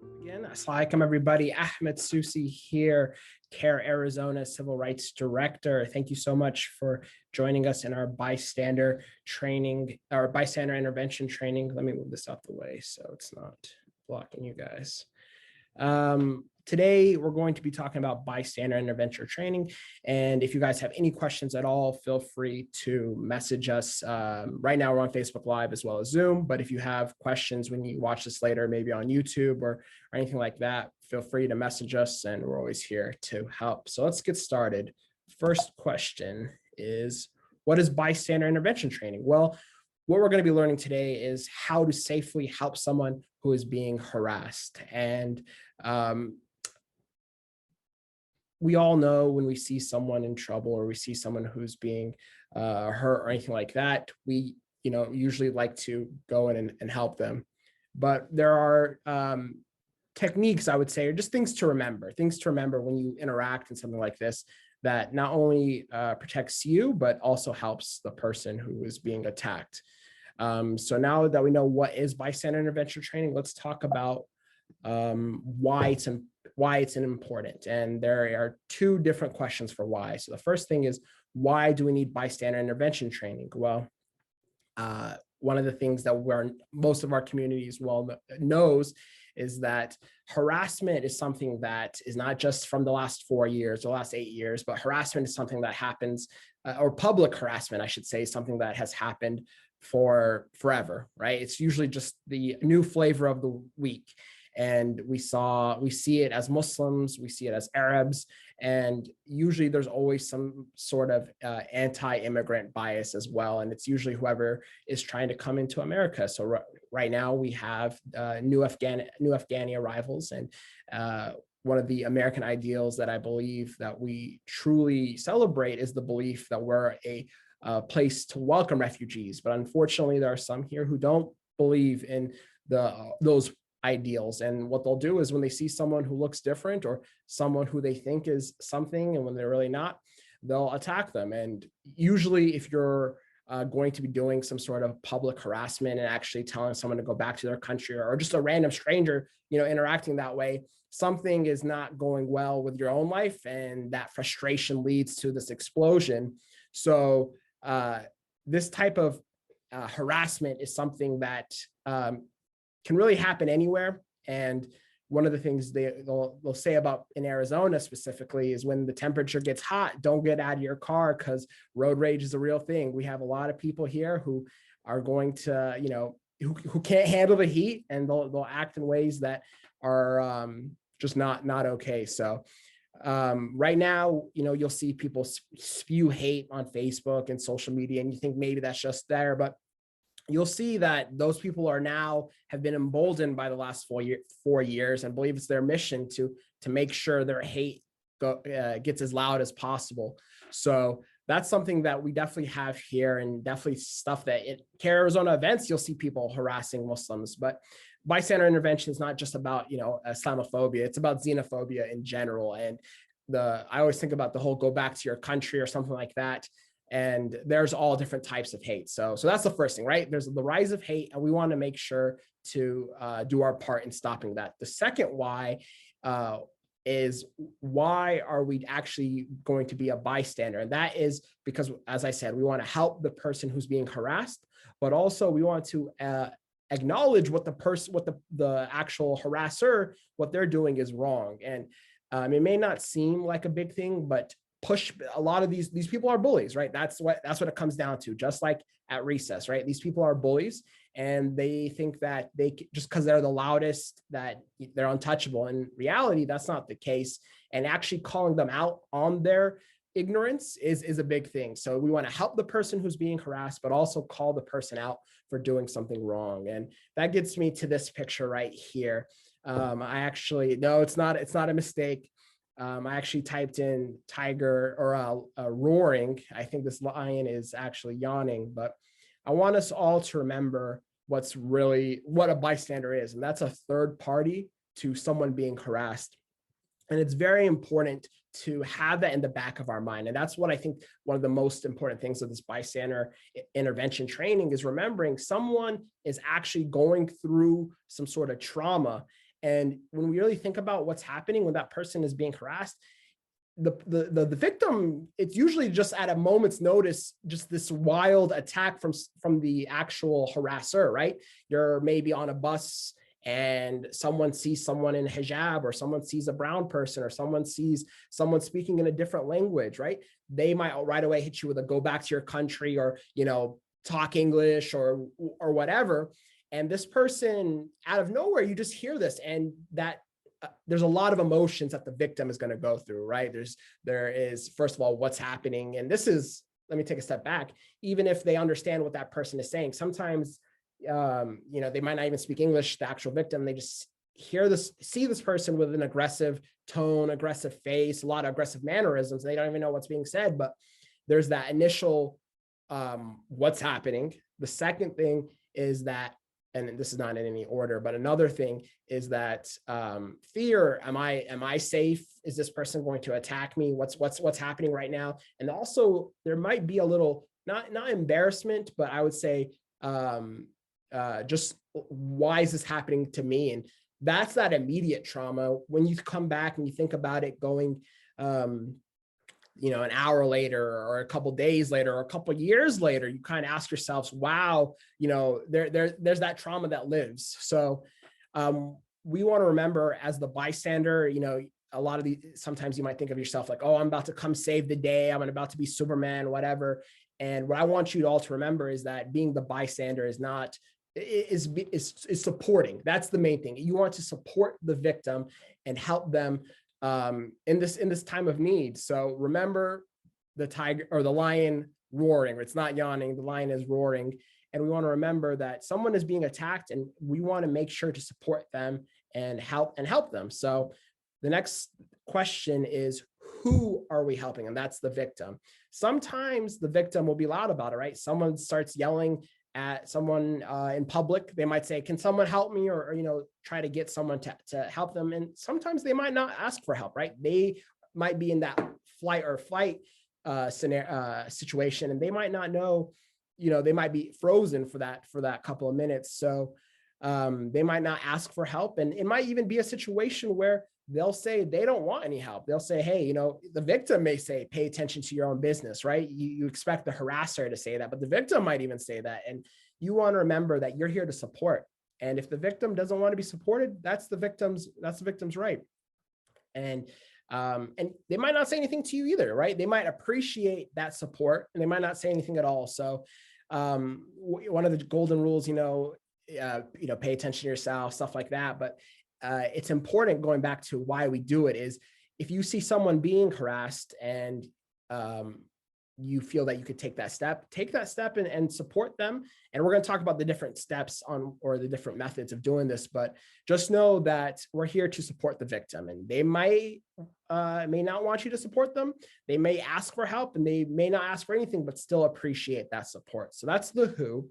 Again, assalamualaikum everybody. Ahmed Soussi here, CAIR-Arizona Civil Rights Director. Thank you so much for joining us in our bystander training, our bystander intervention training. Let me move this out the way so it's not blocking you guys. Today, we're going to be talking about bystander intervention training. And if you guys have any questions at all, feel free to message us. Right now, we're on Facebook Live as well as Zoom. But if you have questions when you watch this later, maybe on YouTube or anything like that, feel free to message us and we're always here to help. So let's get started. First question is, what is bystander intervention training? Well, what we're going to be learning today is how to safely help someone who is being harassed. And we all know when we see someone in trouble or we see someone who's being hurt or anything like that, we usually like to go in and help them. But there are techniques, I would say, or just things to remember when you interact in something like this, that not only protects you, but also helps the person who is being attacked. So now that we know what is bystander intervention training, let's talk about why it's important. And there are two different questions for why. So the first thing is, why do we need bystander intervention training? Well, one of the things that most of our communities knows is that harassment is something that is not just from the last 4 years or last 8 years, but harassment is something that happens, or public harassment, I should say, something that has happened for forever, right? It's usually just the new flavor of the week. And we see it as Muslims, we see it as Arabs, and usually there's always some sort of anti-immigrant bias as well. And it's usually whoever is trying to come into America. So right now we have new Afghani arrivals, and one of the American ideals that I believe that we truly celebrate is the belief that we're a place to welcome refugees. But unfortunately, there are some here who don't believe in those ideals. And what they'll do is when they see someone who looks different or someone who they think is something and when they're really not, they'll attack them. And usually if you're going to be doing some sort of public harassment and actually telling someone to go back to their country, or just a random stranger, interacting that way, something is not going well with your own life. And that frustration leads to this explosion. So this type of harassment is something that can really happen anywhere. And one of the things they'll say about in Arizona specifically is when the temperature gets hot, don't get out of your car because road rage is a real thing. We have a lot of people here who are going to, who can't handle the heat, and they'll act in ways that are just not okay. So right now, you'll see people spew hate on Facebook and social media, and you think maybe that's just there, but you'll see that those people have been emboldened by the last 4 years and believe it's their mission to make sure their hate gets as loud as possible. So that's something that we definitely have here, and definitely stuff that at CAIR-Arizona events, you'll see people harassing Muslims. But bystander intervention is not just about, Islamophobia, it's about xenophobia in general. And I always think about the whole go back to your country or something like that. And there's all different types of hate. So that's the first thing, right? There's the rise of hate, and we want to make sure to do our part in stopping that. The second why is, why are we actually going to be a bystander? And that is because, as I said, we want to help the person who's being harassed, but also we want to acknowledge what the actual harasser, what they're doing is wrong. And it may not seem like a big thing, but a lot of these people are bullies, right? That's what it comes down to. Just like at recess, right? These people are bullies, and they think that just because they're the loudest, that they're untouchable. In reality, that's not the case. And actually calling them out on their ignorance is a big thing. So we want to help the person who's being harassed, but also call the person out for doing something wrong. And that gets me to this picture right here. It's not a mistake. I actually typed in tiger or roaring. I think this lion is actually yawning, but I want us all to remember what a bystander is. And that's a third party to someone being harassed. And it's very important to have that in the back of our mind. And that's what I think one of the most important things of this bystander intervention training is, remembering someone is actually going through some sort of trauma. And when we really think about what's happening when that person is being harassed, the victim, it's usually just at a moment's notice, just this wild attack from the actual harasser, right? You're maybe on a bus and someone sees someone in hijab, or someone sees a brown person, or someone sees someone speaking in a different language, right? They might right away hit you with a go back to your country, or, talk English, or whatever. And this person, out of nowhere, you just hear this, and that there's a lot of emotions that the victim is going to go through, right? There is, first of all, what's happening. And this is, let me take a step back. Even if they understand what that person is saying, sometimes, they might not even speak English, the actual victim, they just see this person with an aggressive tone, aggressive face, a lot of aggressive mannerisms. They don't even know what's being said, but there's that initial, what's happening. The second thing is that, and this is not in any order, but another thing is that fear. Am I safe? Is this person going to attack me? What's happening right now? And also there might be a little, not embarrassment, but I would say just, why is this happening to me? And that's that immediate trauma. When you come back and you think about it going, an hour later, or a couple days later, or a couple years later, you kind of ask yourselves, wow, there's that trauma that lives. So we want to remember, as the bystander, a lot of sometimes you might think of yourself like, oh, I'm about to come save the day, I'm about to be Superman, whatever. And what I want you all to remember is that being the bystander is not, is supporting. That's the main thing. You want to support the victim and help them in this time of need. So remember the tiger or the lion roaring. It's not yawning, the lion is roaring. And we want to remember that someone is being attacked, and we want to make sure to support them and help them. So the next question is, who are we helping? And that's the victim. Sometimes the victim will be loud about it, right? Someone starts yelling at someone in public. They might say, can someone help me? Or try to get someone to help them. And sometimes they might not ask for help, right? They might be in that flight or fight situation, and they might not know, they might be frozen for that couple of minutes. So they might not ask for help. And it might even be a situation where they'll say they don't want any help. They'll say, hey, the victim may say, pay attention to your own business, right? You expect the harasser to say that, but the victim might even say that. And you want to remember that you're here to support. And if the victim doesn't want to be supported, that's the victim's right. And they might not say anything to you either, right? They might appreciate that support, and they might not say anything at all. So one of the golden rules, pay attention to yourself, stuff like that. But it's important, going back to why we do it, is if you see someone being harassed and you feel that you could take that step and support them. And we're going to talk about the different steps or the different methods of doing this, but just know that we're here to support the victim, and they may not want you to support them. They may ask for help, and they may not ask for anything, but still appreciate that support. So that's the who.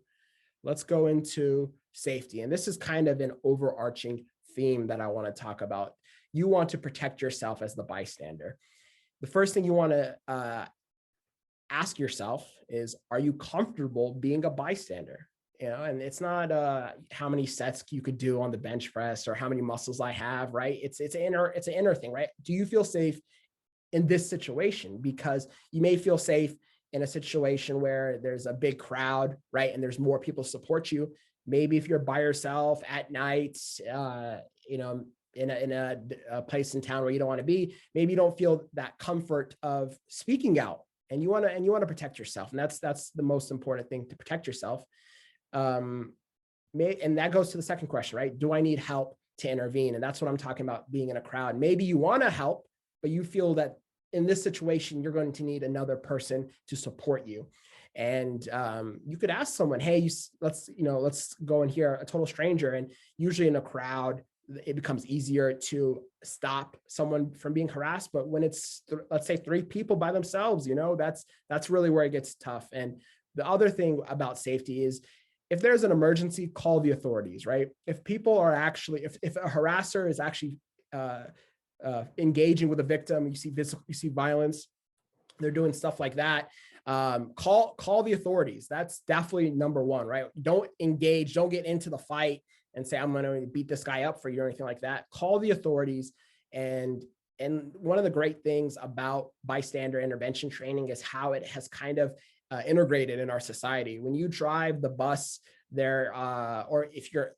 Let's go into safety. And this is kind of an overarching theme that I want to talk about. You want to protect yourself as the bystander. The first thing you want to ask yourself is, are you comfortable being a bystander? And it's not how many sets you could do on the bench press or how many muscles I have, right? It's an inner thing, right? Do you feel safe in this situation? Because you may feel safe in a situation where there's a big crowd, right? And there's more people support you. Maybe if you're by yourself at night, in a place in town where you don't want to be, maybe you don't feel that comfort of speaking out, and you want to protect yourself. And that's the most important thing, to protect yourself. And that goes to the second question, right? Do I need help to intervene? And that's what I'm talking about, being in a crowd. Maybe you want to help, but you feel that in this situation, you're going to need another person to support you. And you could ask someone, hey, let's go in here, a total stranger. And usually in a crowd, it becomes easier to stop someone from being harassed. But when it's, let's say, 3 people by themselves, that's really where it gets tough. And the other thing about safety is, if there's an emergency, call the authorities, right? If people are actually, if a harasser is actually engaging with a victim, you see violence, they're doing stuff like that, call the authorities. That's definitely number one, right? Don't engage, don't get into the fight and say, I'm going to beat this guy up for you or anything like that. Call the authorities. And one of the great things about bystander intervention training is how it has kind of integrated in our society. When you drive the bus there, or if you're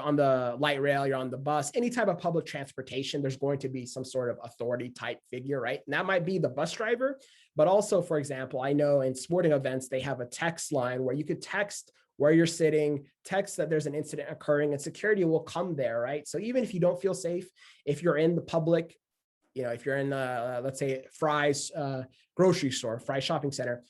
on the light rail, you're on the bus, any type of public transportation, there's going to be some sort of authority type figure, right? And that might be the bus driver, but also, for example, I know in sporting events, they have a text line where you could text where you're sitting, text that there's an incident occurring, and security will come there, right? So even if you don't feel safe, if you're in the public, if you're in, let's say, Fry's grocery store, Fry's shopping center,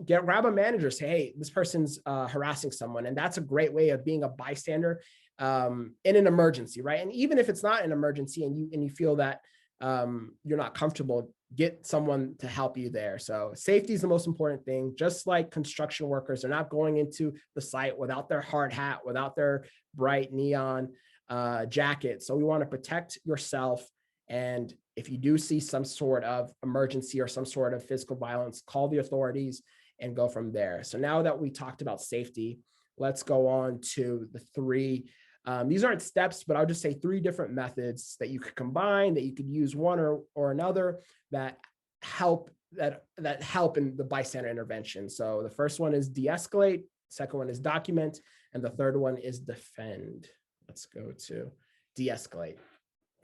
grab a manager, say, hey, this person's harassing someone. And that's a great way of being a bystander in an emergency, right? And even if it's not an emergency and you feel that you're not comfortable, get someone to help you there. So safety is the most important thing. Just like construction workers are not going into the site without their hard hat, without their bright neon jacket. So we want to protect yourself. And if you do see some sort of emergency or some sort of physical violence, call the authorities and go from there. So now that we talked about safety, let's go on to the three. These aren't steps, but I'll just say three different methods that you could combine, that you could use one or another that help in the bystander intervention. So the first one is de-escalate, second one is document, and the third one is defend. Let's go to de-escalate.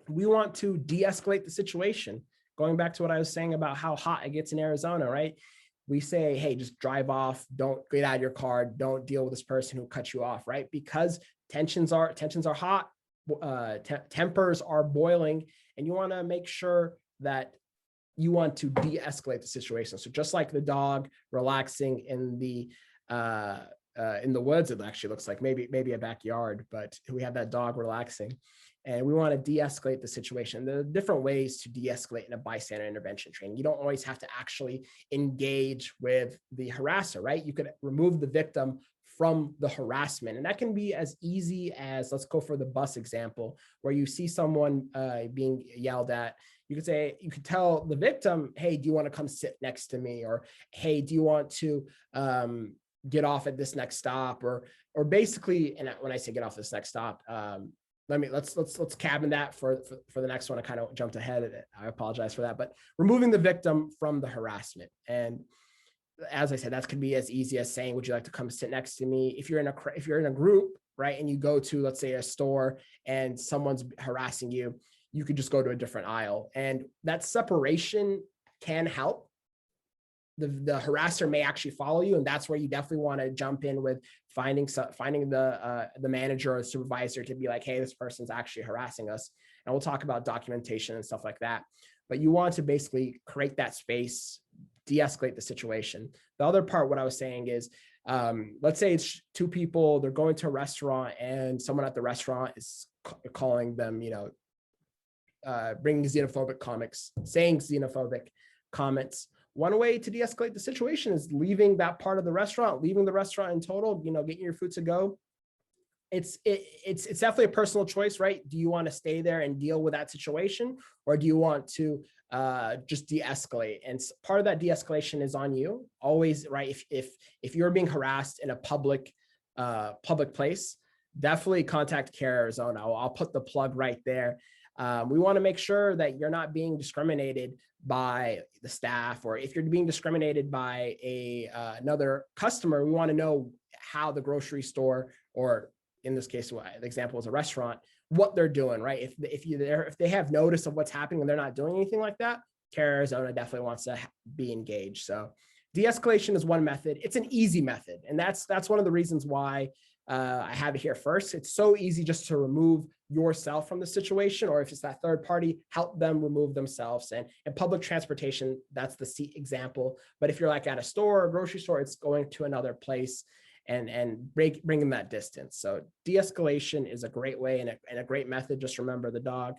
We want to de-escalate the situation. Going back to what I was saying about how hot it gets in Arizona, right? We say, hey, just drive off, don't get out of your car, don't deal with this person who cut you off, right? Because tensions are hot, tempers are boiling, and you want to make sure that you want to de-escalate the situation. So just like the dog relaxing in the woods, it actually looks like maybe a backyard, but we have that dog relaxing. And we want to de-escalate the situation. There are different ways to de-escalate in a bystander intervention training. You don't always have to actually engage with the harasser, right? You could remove the victim from the harassment. And that can be as easy as, let's go for the bus example, where you see someone being yelled at. You could tell the victim, hey, do you want to come sit next to me? Or, hey, do you want to get off at this next stop? Or basically, and when I say get off this next stop, let's cabin that for the next one. I kind of jumped ahead. I apologize for that, but removing the victim from the harassment. And as I said, that could be as easy as saying, would you like to come sit next to me? If you're in a group, right, and you go to, let's say, a store and someone's harassing you, you could just go to a different aisle. And that separation can help. The harasser may actually follow you, and that's where you definitely want to jump in with finding the manager or supervisor to be like, hey, this person's actually harassing us. And we'll talk about documentation and stuff like that. But you want to basically create that space, de-escalate the situation. The other part, what I was saying is, let's say it's two people, they're going to a restaurant and someone at the restaurant is calling them, bringing xenophobic comments, saying xenophobic comments. One way to de-escalate the situation is leaving that part of the restaurant, leaving the restaurant in total, getting your food to go. It's definitely a personal choice, right? Do you want to stay there and deal with that situation, or do you want to just de-escalate? And part of that de-escalation is on you always, right? If you're being harassed in a public place, definitely contact CAIR-AZ. I'll put the plug right there. We want to make sure that you're not being discriminated by the staff, or if you're being discriminated by another customer, we want to know how the grocery store, or in this case, the example is a restaurant, what they're doing, right? If they have notice of what's happening and they're not doing anything like that, CAIR-AZ definitely wants to be engaged. So de-escalation is one method. It's an easy method, and that's one of the reasons why I have it here first. It's so easy just to remove yourself from the situation, or if it's that third party, help them remove themselves. And in public transportation, that's the seat example. But if you're like at a store or grocery store, it's going to another place and bringing that distance. So de-escalation is a great way and a great method. Just remember the dog.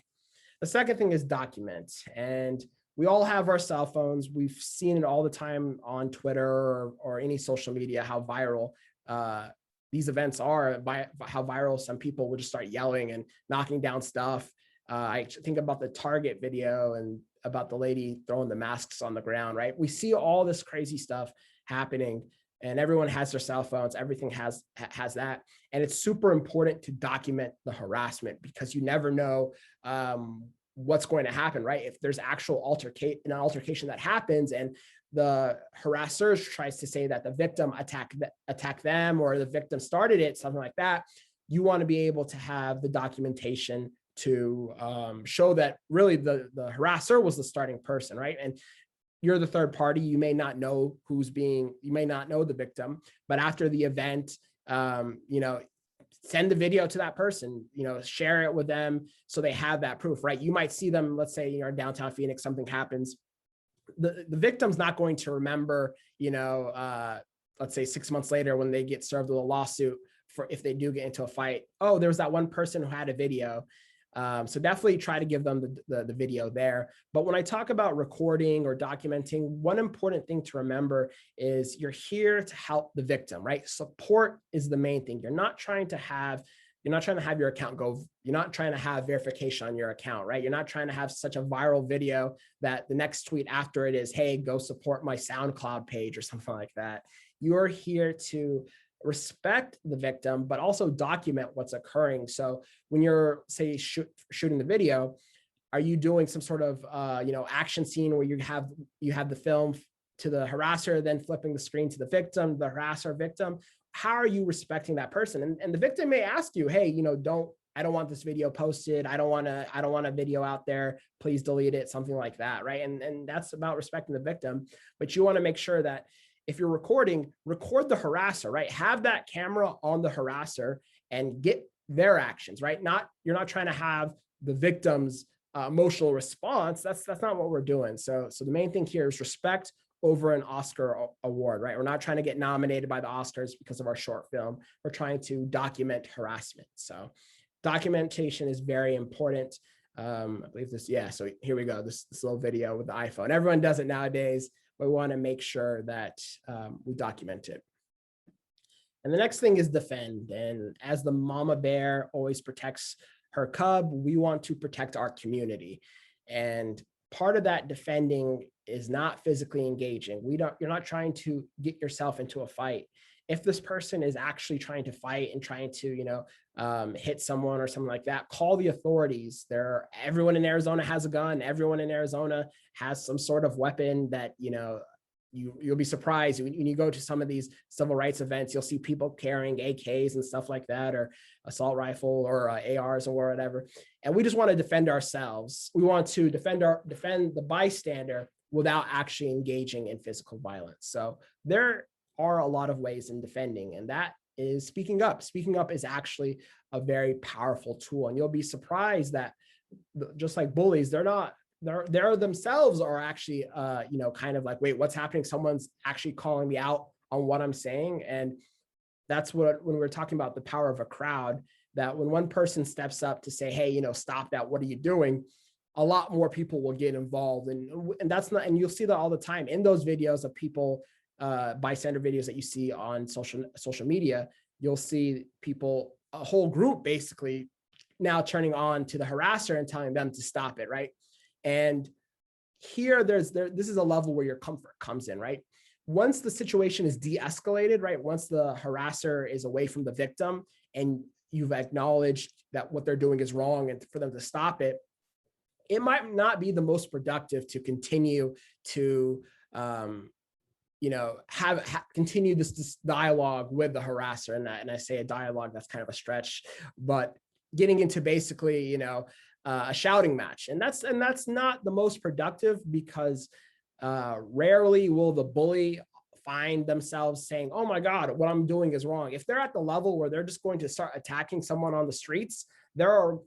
The second thing is document. And we all have our cell phones. We've seen it all the time on Twitter or any social media, how viral these events are, by how viral some people will just start yelling and knocking down stuff. I think about the Target video and about the lady throwing the masks on the ground, right? We see all this crazy stuff happening and everyone has their cell phones, everything has that. And it's super important to document the harassment, because you never know what's going to happen, right? If there's actual an altercation that happens and the harasser tries to say that the victim attacked them, or the victim started it, something like that, you want to be able to have the documentation to show that really the harasser was the starting person, right? And you're the third party. You may not know you may not know the victim, but after the event, send the video to that person, share it with them so they have that proof, right? You might see them, let's say you're in downtown Phoenix, something happens. The victim's not going to remember, let's say 6 months later when they get served with a lawsuit for if they do get into a fight, oh, there was that one person who had a video. So definitely try to give them the video there. But when I talk about recording or documenting, one important thing to remember is you're here to help the victim, right? Support is the main thing. You're not trying to have your account go, you're not trying to have verification on your account, right? You're not trying to have such a viral video that the next tweet after it is, hey, go support my SoundCloud page or something like that. You're here to respect the victim, but also document what's occurring. So when you're, say, shooting the video, are you doing some sort of action scene where you have the film to the harasser, then flipping the screen to the victim, the harasser, victim? How are you respecting that person? And the victim may ask you, hey, I don't want this video posted. I don't want a video out there. Please delete it, something like that, right? And that's about respecting the victim. But you want to make sure that if you're recording, record the harasser, right? Have that camera on the harasser and get their actions, right? You're not trying to have the victim's emotional response. That's not what we're doing. So the main thing here is respect over an Oscar award, right? We're not trying to get nominated by the Oscars because of our short film. We're trying to document harassment. So documentation is very important. I believe this, yeah, so here we go, this little video with the iPhone. Everyone does it nowadays. We want to make sure that we document it. And the next thing is defend. And as the mama bear always protects her cub, we want to protect our community. And part of that defending is not physically engaging. You're not trying to get yourself into a fight. If this person is actually trying to fight and trying to, hit someone or something like that, call the authorities. Everyone in Arizona has a gun. Everyone in Arizona has some sort of weapon that, you'll be surprised when you go to some of these civil rights events, you'll see people carrying AKs and stuff like that, or assault rifle or ARs or whatever. And we just want to defend ourselves. We want to defend the bystander without actually engaging in physical violence. So there are a lot of ways in defending, and that is speaking up. Speaking up is actually a very powerful tool, and you'll be surprised that just like bullies, they're themselves are actually, kind of like, wait, what's happening? Someone's actually calling me out on what I'm saying. And that's when we're talking about the power of a crowd, that when one person steps up to say, hey, stop that, what are you doing? A lot more people will get involved. And and you'll see that all the time in those videos of people, bystander videos that you see on social media. You'll see people, a whole group basically now turning on to the harasser and telling them to stop it, right? And here, this is a level where your comfort comes in, right? Once the situation is de-escalated, right? Once the harasser is away from the victim and you've acknowledged that what they're doing is wrong and for them to stop it, it might not be the most productive to continue to, continue this dialogue with the harasser. And I say a dialogue, that's kind of a stretch, but getting into basically, a shouting match. And that's not the most productive, because rarely will the bully find themselves saying, oh my God, what I'm doing is wrong. If they're at the level where they're just going to start attacking someone on the streets, they're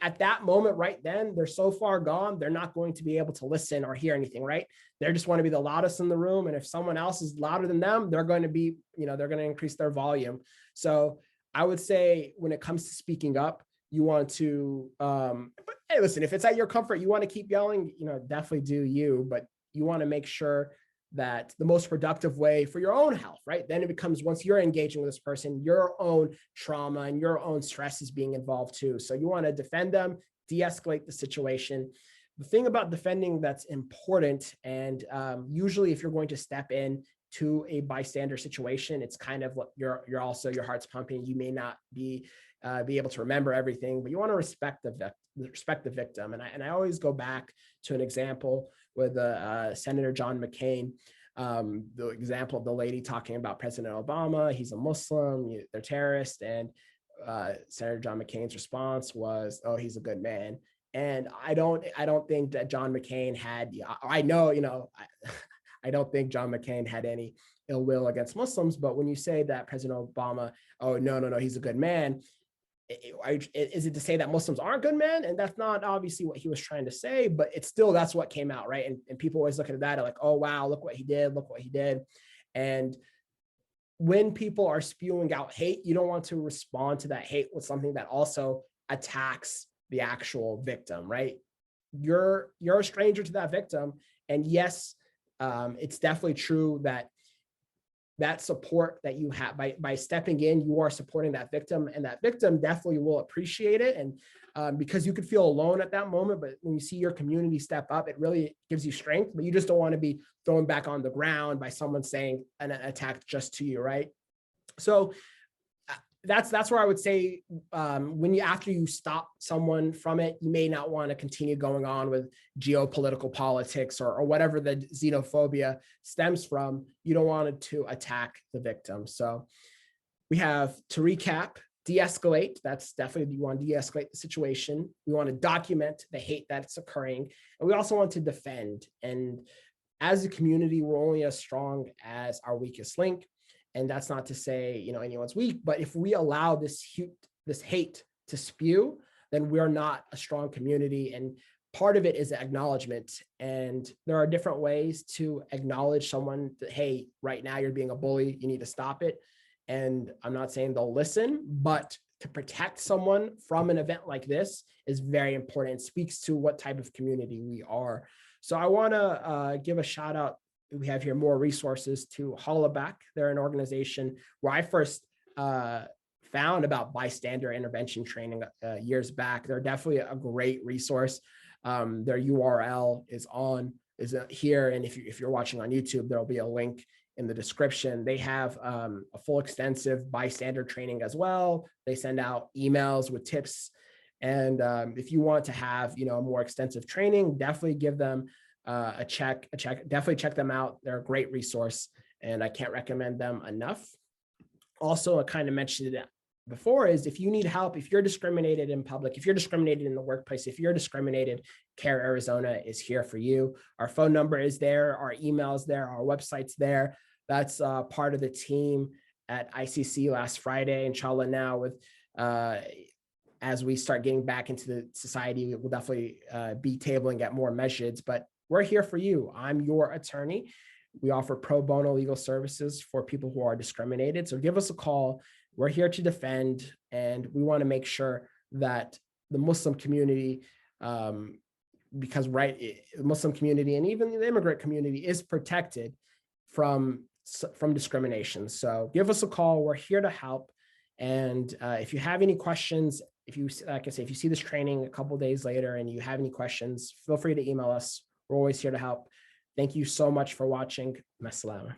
at that moment right then, they're so far gone, they're not going to be able to listen or hear anything, right? They just want to be the loudest in the room. And if someone else is louder than them, they're going to be, they're going to increase their volume. So I would say when it comes to speaking up, you want to, hey, listen, if it's at your comfort, you want to keep yelling, definitely do you, but you want to make sure that the most productive way for your own health, right? Then it becomes, once you're engaging with this person, your own trauma and your own stress is being involved too. So you want to defend them, de-escalate the situation. The thing about defending that's important, and usually if you're going to step in to a bystander situation, it's kind of what you're also, your heart's pumping. You may not be able to remember everything, but you want to respect the victim. And I always go back to an example with Senator John McCain, the example of the lady talking about President Obama. He's a Muslim, they're terrorists, and Senator John McCain's response was, "Oh, he's a good man." And I don't think that John McCain had, I know, I don't think John McCain had any ill will against Muslims, but when you say that President Obama, oh, no, he's a good man, is it to say that Muslims aren't good men? And that's not obviously what he was trying to say, but it's still, that's what came out, right? And people always look at that like, oh, wow, look what he did. And when people are spewing out hate, you don't want to respond to that hate with something that also attacks the actual victim, right? You're a stranger to that victim. And yes, it's definitely true that support that you have by stepping in, you are supporting that victim, and that victim definitely will appreciate it. And because you could feel alone at that moment, but when you see your community step up, it really gives you strength. But you just don't want to be thrown back on the ground by someone saying an attack just to you, right? So that's where I would say, after you stop someone from it, you may not want to continue going on with geopolitical politics or whatever the xenophobia stems from. You don't want it to attack the victim. So we have, to recap, de-escalate. That's definitely, you want to de-escalate the situation. We want to document the hate that's occurring. And we also want to defend. And as a community, we're only as strong as our weakest link. And that's not to say, anyone's weak, but if we allow this hate to spew, then we're not a strong community. And part of it is acknowledgement. And there are different ways to acknowledge someone that, hey, right now you're being a bully, you need to stop it. And I'm not saying they'll listen, but to protect someone from an event like this is very important. It speaks to what type of community we are. So I want to give a shout out. We have here more resources to Hollaback. They're an organization where I first found about bystander intervention training years back. They're definitely a great resource. Their URL is here, and if you're watching on YouTube, there'll be a link in the description. They have a full extensive bystander training as well. They send out emails with tips, and if you want to have a more extensive training, definitely give them a check. Definitely check them out. They're a great resource, and I can't recommend them enough. Also, I kind of mentioned it before, is if you need help, if you're discriminated in public, if you're discriminated in the workplace, if you're discriminated, CAIR Arizona is here for you. Our phone number is there, our email's there, our website's there. That's part of the team at ICC last Friday. Inshallah, now with as we start getting back into the society, we'll definitely be tabling at more masjids, but we're here for you. I'm your attorney. We offer pro bono legal services for people who are discriminated. So give us a call. We're here to defend, and we want to make sure that the Muslim community, because the Muslim community and even the immigrant community is protected from discrimination. So give us a call. We're here to help. And if you have any questions, like I say, if you see this training a couple of days later and you have any questions, feel free to email us. We're always here to help. Thank you so much for watching. Masalama.